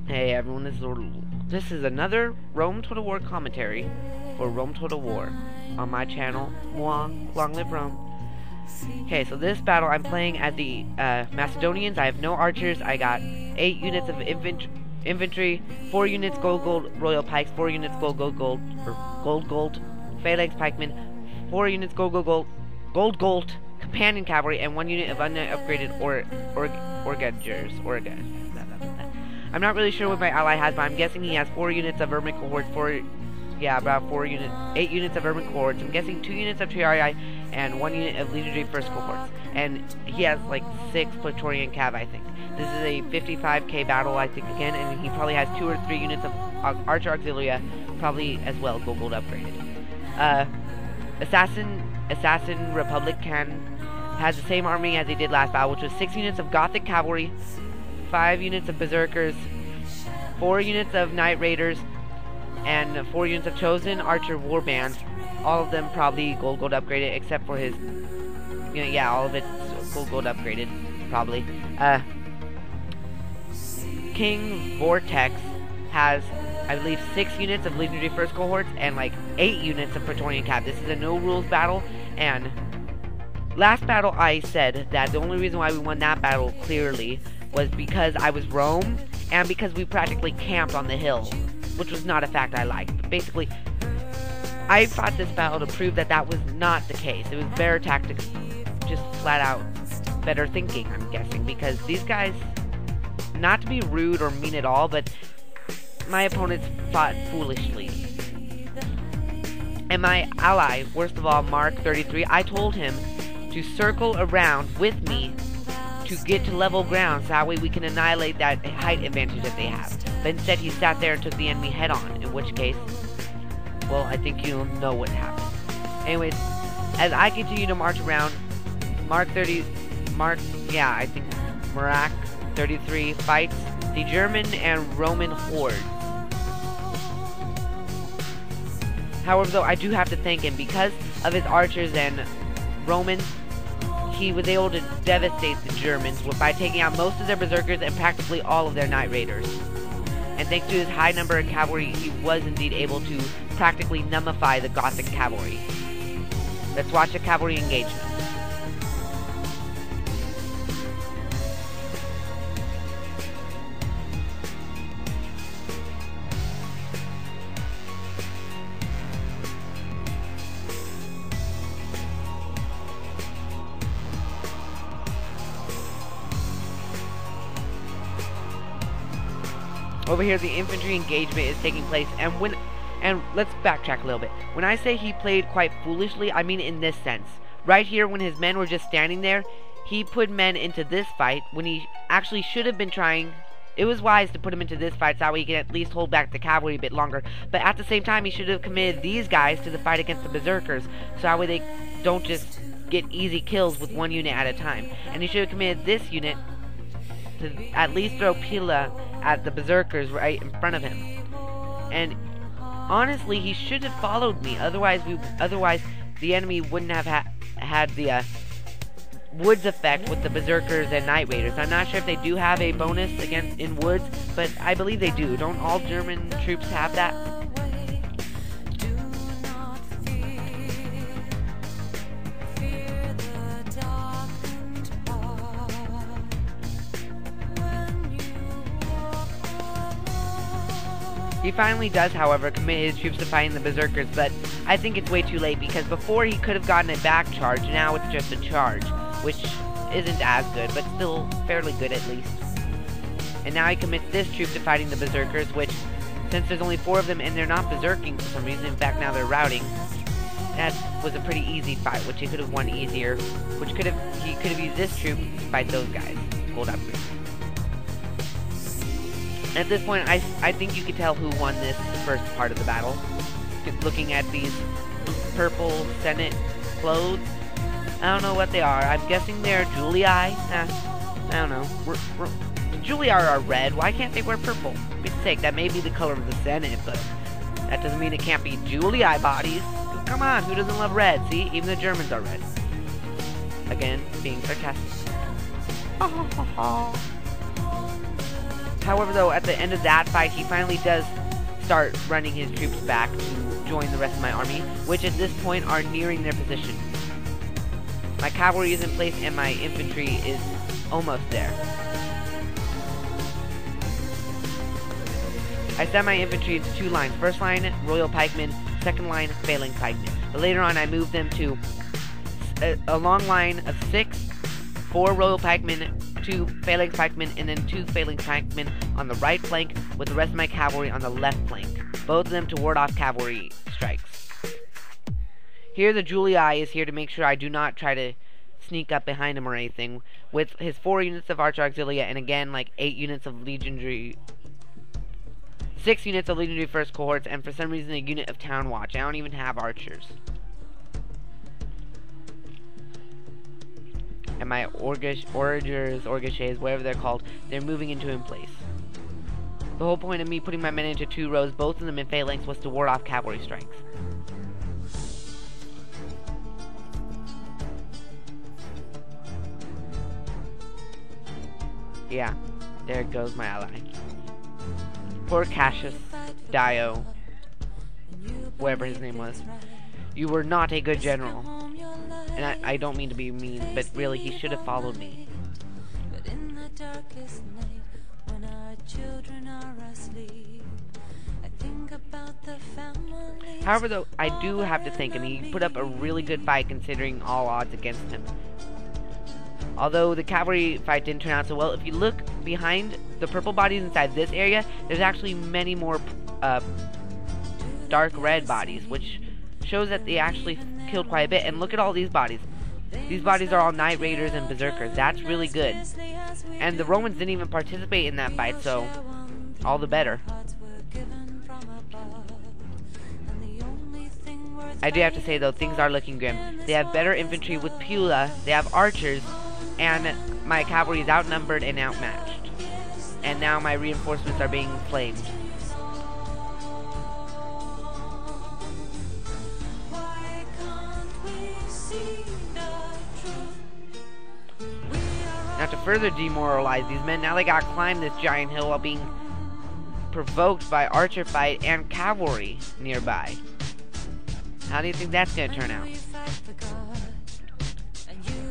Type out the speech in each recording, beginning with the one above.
Hey everyone, this is another Rome Total War commentary for Rome Total War on my channel, Moi, Long Live Rome. Okay, so this battle I'm playing as the Macedonians. I have no archers. I got 8 units of infantry, 4 units gold royal pikes, 4 units gold phalanx pikemen, 4 units gold companion cavalry, and 1 unit of unupgraded Orgagers. I'm not really sure what my ally has, but I'm guessing he has 4 units of Urban cohorts, 8 units of Urban cohorts. I'm guessing 2 units of Triarii and 1 unit of Legionary First cohorts. And he has like 6 Praetorian Cav, I think. This is a 55k battle, I think, again, and he probably has 2 or 3 units of Archer Auxilia, probably as well, gold upgraded. Assassin Republic has the same army as he did last battle, which was 6 units of Gothic Cavalry, 5 units of Berserkers, 4 units of Knight Raiders, and 4 units of Chosen Archer Warband. All of them probably gold upgraded, except for his, all of it's gold upgraded, probably. King Vortex has, I believe, 6 units of Legionary First cohorts and like 8 units of Praetorian Cav. This is a no rules battle, and last battle I said that the only reason why we won that battle clearly was because I was Rome, and because we practically camped on the hill, which was not a fact I liked. But basically, I fought this battle to prove that that was not the case. It was better tactics, just flat out better thinking, I'm guessing, because these guys, not to be rude or mean at all, but my opponents fought foolishly. And my ally, worst of all, Mark 33, I told him to circle around with me to get to level ground, so that way we can annihilate that height advantage that they have. But instead he sat there and took the enemy head on, in which case, well, I think you'll know what happened. Anyways, as I continue to march around, Mark 33 fights the German and Roman horde. However, though, I do have to thank him, because of his archers and Romans, he was able to devastate the Germans by taking out most of their Berserkers and practically all of their Knight Raiders. And thanks to his high number of cavalry, he was indeed able to practically nullify the Gothic cavalry. Let's watch the cavalry engagement. Over here, the infantry engagement is taking place, and let's backtrack a little bit. When I say he played quite foolishly, I mean in this sense. Right here, when his men were just standing there, he put men into this fight when he actually should have been trying. It was wise to put him into this fight so that way he can at least hold back the cavalry a bit longer. But at the same time, he should have committed these guys to the fight against the Berserkers, so that way they don't just get easy kills with 1 unit at a time. And he should have committed this unit to at least throw Pila at the Berserkers right in front of him. And honestly, he should have followed me. Otherwise, the enemy wouldn't have had the Woods effect with the Berserkers and Knight Raiders. I'm not sure if they do have a bonus in Woods, but I believe they do. Don't all German troops have that? He finally does, however, commit his troops to fighting the Berserkers, but I think it's way too late, because before he could have gotten a back charge, now it's just a charge, which isn't as good, but still fairly good at least. And now he commits this troop to fighting the Berserkers, which, since there's only 4 of them and they're not berserking for some reason, in fact now they're routing, that was a pretty easy fight, which he could have won easier, he could have used this troop to fight those guys. Gold upgrade. At this point, I think you could tell who won this first part of the battle. Just looking at these purple Senate clothes. I don't know what they are. I'm guessing they're Julii. I don't know. Julii are red. Why can't they wear purple? For God's sake, that may be the color of the Senate, but that doesn't mean it can't be Julii bodies. Come on, who doesn't love red? See, even the Germans are red. Again, being sarcastic. However, though, at the end of that fight, he finally does start running his troops back to join the rest of my army, which at this point are nearing their position. My cavalry is in place and my infantry is almost there. I set my infantry into two lines. First line, Royal Pikemen. Second line, Phalanx Pikemen. But later on, I moved them to a long line of 6, 4 Royal Pikemen, 2 Phalanx Pikemen, and then 2 Phalanx Pikemen on the right flank, with the rest of my cavalry on the left flank. Both of them to ward off cavalry strikes. Here, the Julii is here to make sure I do not try to sneak up behind him or anything, with his 4 units of Archer Auxilia, and again, like 8 units of Legionary... 6 units of Legionary First Cohorts, and for some reason a unit of Town Watch. I don't even have archers. And my Orgachers, whatever they're called, they're moving into in place. The whole point of me putting my men into 2 rows, both of them in phalanx, was to ward off cavalry strikes. Yeah, there goes my ally. Poor Cassius Dio, whatever his name was. You were not a good general. And I don't mean to be mean, but really, he should have followed me. However, though, I do have to think, he put up a really good fight considering all odds against him. Although the cavalry fight didn't turn out so well, if you look behind the purple bodies inside this area, there's actually many more dark red bodies, which shows that they actually killed quite a bit. And look at all these bodies. These bodies are all Knight Raiders and Berserkers. That's really good. And the Romans didn't even participate in that fight, so all the better. I do have to say, though, things are looking grim. They have better infantry with Pula, they have archers, and my cavalry is outnumbered and outmatched. And now my reinforcements are being flamed. Now to further demoralize these men, now they gotta climb this giant hill while being provoked by archer fight and cavalry nearby. How do you think that's gonna turn out?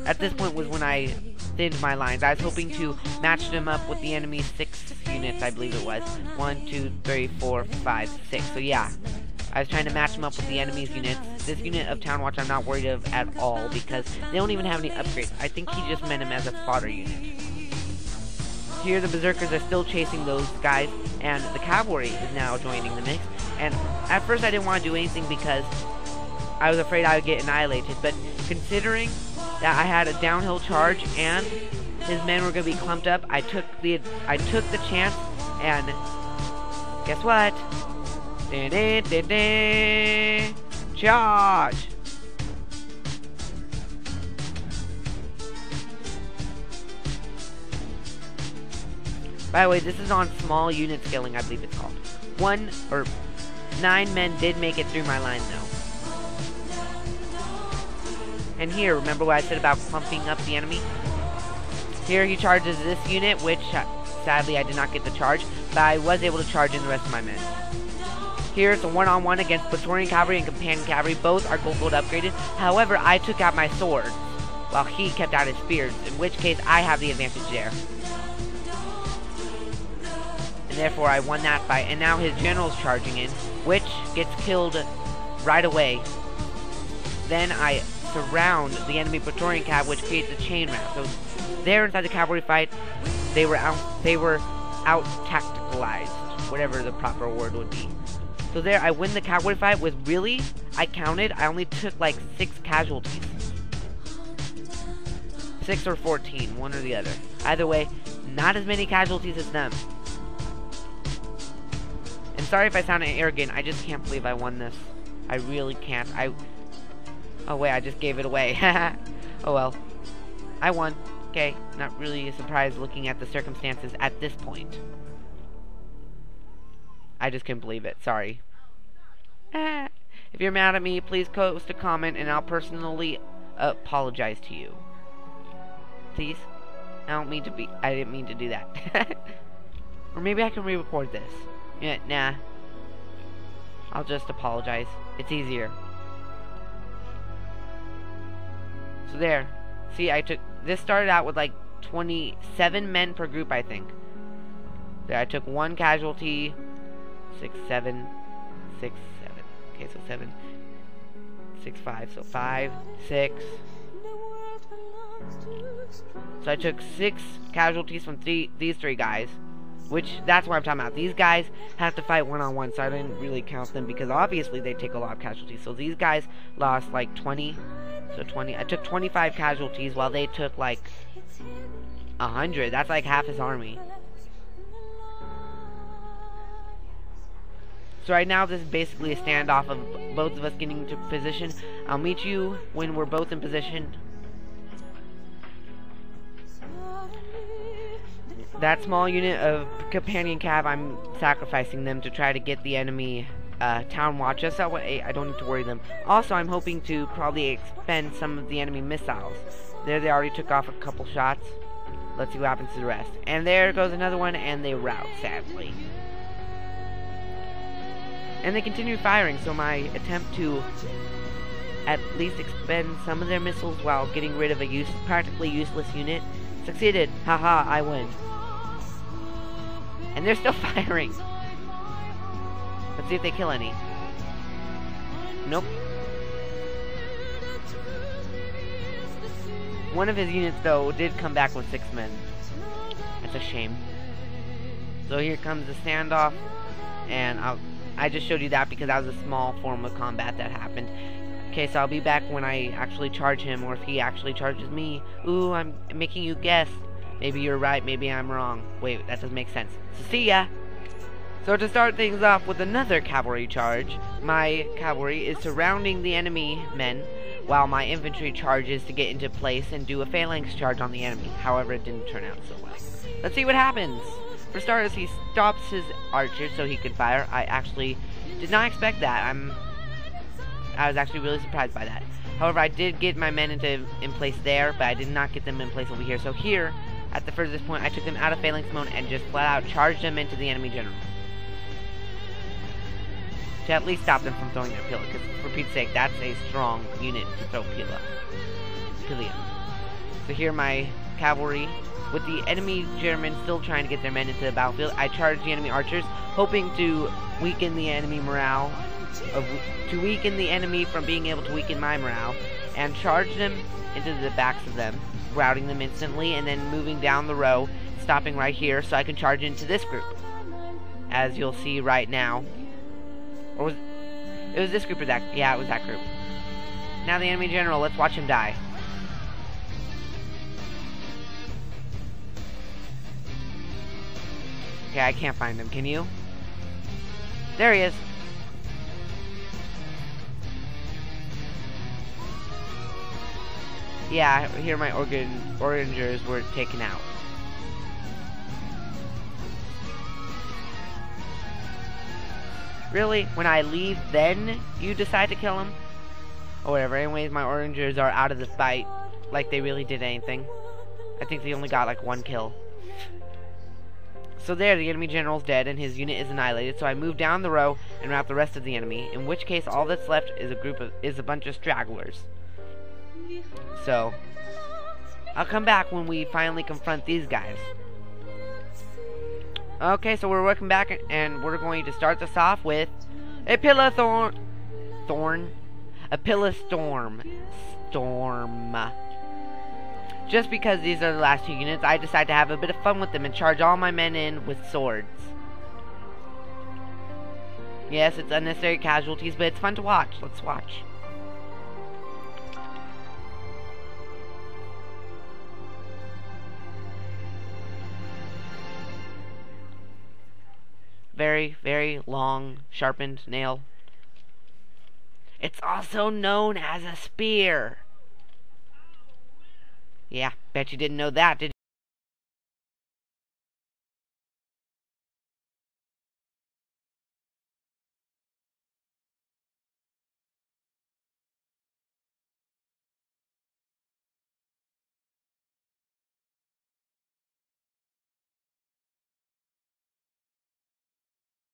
At this point was when I thinned my lines. I was hoping to match them up with the enemy's 6 units, I believe it was. 1, 2, 3, 4, 5, 6. So yeah, I was trying to match them up with the enemy's units. This unit of Town Watch I'm not worried of at all because they don't even have any upgrades. I think he just meant him as a fodder unit. Here the Berserkers are still chasing those guys, and the cavalry is now joining the mix. And at first I didn't want to do anything because I was afraid I would get annihilated, but considering that I had a downhill charge and his men were going to be clumped up, I took the chance, and guess what? Charge! By the way, this is on small unit scaling, I believe it's called. 9 men did make it through my line, though. And here, remember what I said about clumping up the enemy? Here he charges this unit, which sadly I did not get the charge, but I was able to charge in the rest of my men. Here it's a one-on-one against Praetorian Cavalry and Companion Cavalry. Both are gold upgraded. However, I took out my swords, while he kept out his spears, in which case I have the advantage there. And therefore I won that fight, and now his general's charging in, which gets killed right away. Then I surround the enemy Praetorian Cav, which creates a chain wrap. So there inside the cavalry fight, they were out tacticalized, whatever the proper word would be. So there, I win the cavalry fight with really, I counted, I only took like 6 casualties. 6 or 14, one or the other. Either way, not as many casualties as them. And sorry if I sound arrogant, I just can't believe I won this. I really can't. Oh wait, I just gave it away. Oh well. I won. Okay, not really a surprise looking at the circumstances at this point. I just couldn't believe it. Sorry. If you're mad at me, please post a comment and I'll personally apologize to you. Please? I didn't mean to do that. Or maybe I can re-record this. Yeah, nah. I'll just apologize. It's easier. So there. See, this started out with like 27 men per group, I think. There, I took 1 casualty. 6, 7, 6, 7. Okay, so 7, 6, 5. So 5, 6. So I took 6 casualties from these 3 guys. Which, that's what I'm talking about. These guys have to fight one-on-one, so I didn't really count them because obviously they take a lot of casualties. So these guys lost like 20. So 20. I took 25 casualties while they took like 100. That's like half his army. So right now this is basically a standoff of both of us getting into position. I'll meet you when we're both in position. That small unit of companion cav, I'm sacrificing them to try to get the enemy town watch. Just that way I don't need to worry them. Also, I'm hoping to probably expend some of the enemy missiles. There, they already took off a couple shots. Let's see what happens to the rest. And there goes another one, and they rout, sadly. And they continue firing, so my attempt to at least expend some of their missiles while getting rid of a practically useless unit succeeded. Haha, I win. And they're still firing. Let's see if they kill any. Nope. One of his units, though, did come back with 6 men. That's a shame. So here comes the standoff. And I just showed you that because that was a small form of combat that happened. Okay, so I'll be back when I actually charge him, or if he actually charges me. Ooh, I'm making you guess. Maybe you're right, maybe I'm wrong. Wait, that doesn't make sense. So see ya! So to start things off with another cavalry charge, my cavalry is surrounding the enemy men, while my infantry charges to get into place and do a phalanx charge on the enemy. However, it didn't turn out so well. Let's see what happens! For starters, he stops his archers so he can fire. I actually did not expect that. I was actually really surprised by that. However, I did get my men in place there, but I did not get them in place over here. So here, at the furthest point, I took them out of phalanx mode and just flat out charged them into the enemy general. To at least stop them from throwing their pillar, because for Pete's sake, that's a strong unit to throw pillion. So here my cavalry, with the enemy Germans still trying to get their men into the battlefield, I charged the enemy archers, hoping to weaken the enemy morale, to weaken the enemy from being able to weaken my morale, and charged them into the backs of them, routing them instantly, and then moving down the row, stopping right here so I can charge into this group, as you'll see right now. Or was it was this group or that? Yeah, it was that group. Now the enemy general, let's watch him die. Okay, I can't find him, can you? There he is. Yeah, here my Orangers were taken out. Really? When I leave, then you decide to kill him? Or whatever. Anyways, my Orangers are out of the fight. Like they really did anything. I think they only got like 1 kill. So there, the enemy general's dead and his unit is annihilated. So I move down the row and rout the rest of the enemy. In which case, all that's left is a bunch of stragglers. So I'll come back when we finally confront these guys. Okay, so we're working back, and we're going to start this off with a Storm. Just because these are the last 2 units, I decide to have a bit of fun with them and charge all my men in with swords. Yes, it's unnecessary casualties, but it's fun to watch. Let's watch. Very, very long, sharpened nail. It's also known as a spear. Yeah, bet you didn't know that, did